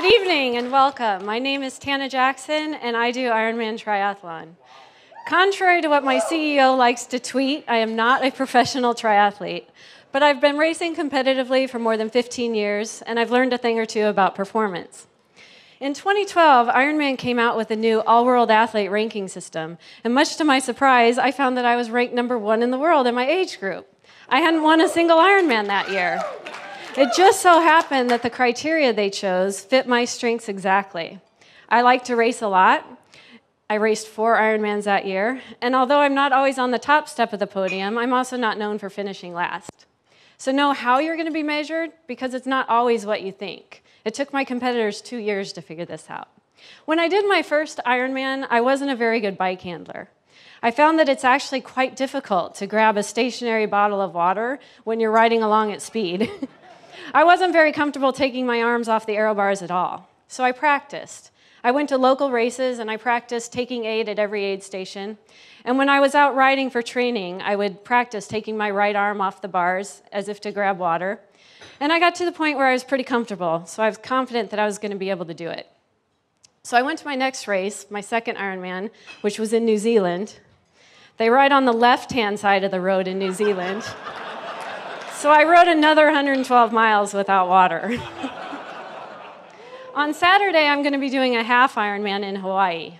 Good evening and welcome. My name is Tana Jackson and I do Ironman Triathlon. Contrary to what my CEO likes to tweet, I am not a professional triathlete, but I've been racing competitively for more than 15 years and I've learned a thing or two about performance. In 2012, Ironman came out with a new all-world athlete ranking system, and much to my surprise, I found that I was ranked #1 in the world in my age group. I hadn't won a single Ironman that year. It just so happened that the criteria they chose fit my strengths exactly. I like to race a lot. I raced 4 Ironmans that year, and although I'm not always on the top step of the podium, I'm also not known for finishing last. So know how you're going to be measured, because it's not always what you think. It took my competitors 2 years to figure this out. When I did my first Ironman, I wasn't a very good bike handler. I found that it's actually quite difficult to grab a stationary bottle of water when you're riding along at speed. I wasn't very comfortable taking my arms off the aero bars at all, so I practiced. I went to local races and I practiced taking aid at every aid station. And when I was out riding for training, I would practice taking my right arm off the bars as if to grab water. And I got to the point where I was pretty comfortable, so I was confident that I was going to be able to do it. So I went to my next race, my second Ironman, which was in New Zealand. They ride on the left-hand side of the road in New Zealand. So I rode another 112 miles without water. On Saturday, I'm going to be doing a half Ironman in Hawaii.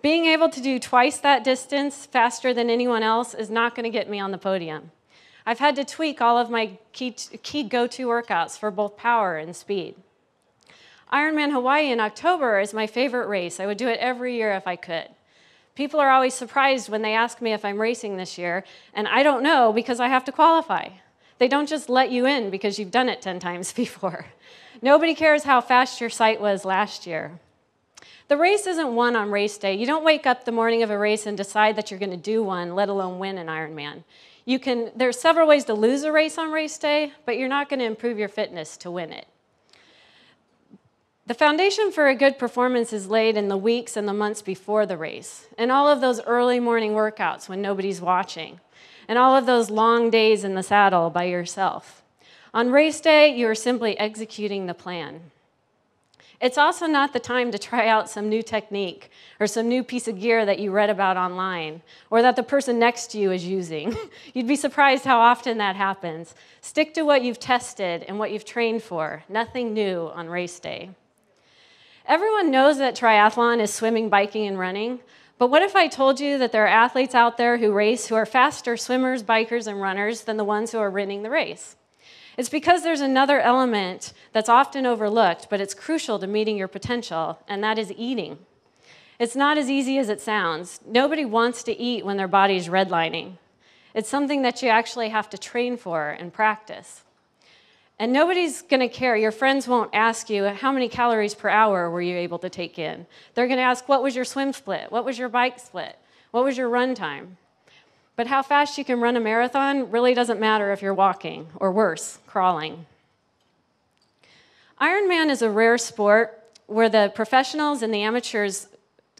Being able to do twice that distance faster than anyone else is not going to get me on the podium. I've had to tweak all of my key go-to workouts for both power and speed. Ironman Hawaii in October is my favorite race. I would do it every year if I could. People are always surprised when they ask me if I'm racing this year, and I don't know because I have to qualify. They don't just let you in because you've done it 10 times before. Nobody cares how fast your sight was last year. The race isn't won on race day. You don't wake up the morning of a race and decide that you're going to do one, let alone win an Ironman. There's several ways to lose a race on race day, but you're not going to improve your fitness to win it. The foundation for a good performance is laid in the weeks and the months before the race, and all of those early morning workouts when nobody's watching, and all of those long days in the saddle by yourself. On race day, you are simply executing the plan. It's also not the time to try out some new technique or some new piece of gear that you read about online or that the person next to you is using. You'd be surprised how often that happens. Stick to what you've tested and what you've trained for. Nothing new on race day. Everyone knows that triathlon is swimming, biking, and running, but what if I told you that there are athletes out there who race who are faster swimmers, bikers, and runners than the ones who are winning the race? It's because there's another element that's often overlooked, but it's crucial to meeting your potential, and that is eating. It's not as easy as it sounds. Nobody wants to eat when their body's redlining. It's something that you actually have to train for and practice. And nobody's going to care. Your friends won't ask you, how many calories per hour were you able to take in? They're going to ask, what was your swim split? What was your bike split? What was your run time? But how fast you can run a marathon really doesn't matter if you're walking, or worse, crawling. Ironman is a rare sport where the professionals and the amateurs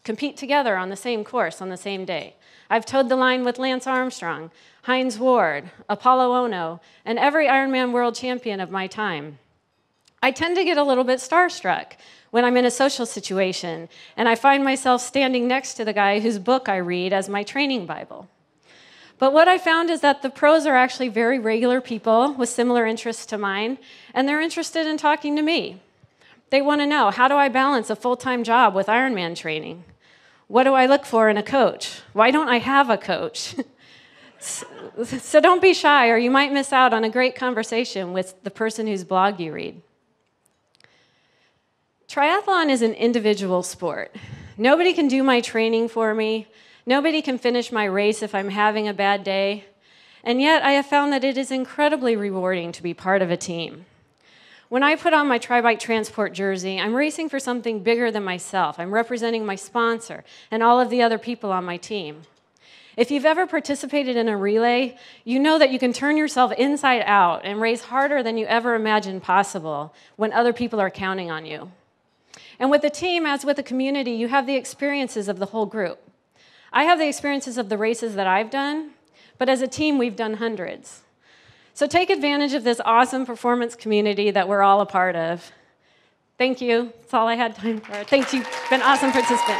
compete together on the same course on the same day. I've towed the line with Lance Armstrong, Heinz Ward, Apollo Ono, and every Ironman world champion of my time. I tend to get a little bit starstruck when I'm in a social situation, and I find myself standing next to the guy whose book I read as my training Bible. But what I found is that the pros are actually very regular people with similar interests to mine, and they're interested in talking to me. They want to know, how do I balance a full-time job with Ironman training? What do I look for in a coach? Why don't I have a coach? So don't be shy, or you might miss out on a great conversation with the person whose blog you read. Triathlon is an individual sport. Nobody can do my training for me. Nobody can finish my race if I'm having a bad day. And yet, I have found that it is incredibly rewarding to be part of a team. When I put on my Tri-Bike Transport jersey, I'm racing for something bigger than myself. I'm representing my sponsor and all of the other people on my team. If you've ever participated in a relay, you know that you can turn yourself inside out and race harder than you ever imagined possible when other people are counting on you. And with a team, as with a community, you have the experiences of the whole group. I have the experiences of the races that I've done, but as a team, we've done hundreds. So take advantage of this awesome performance community that we're all a part of. Thank you. That's all I had time for. Thank you. Been an awesome participant.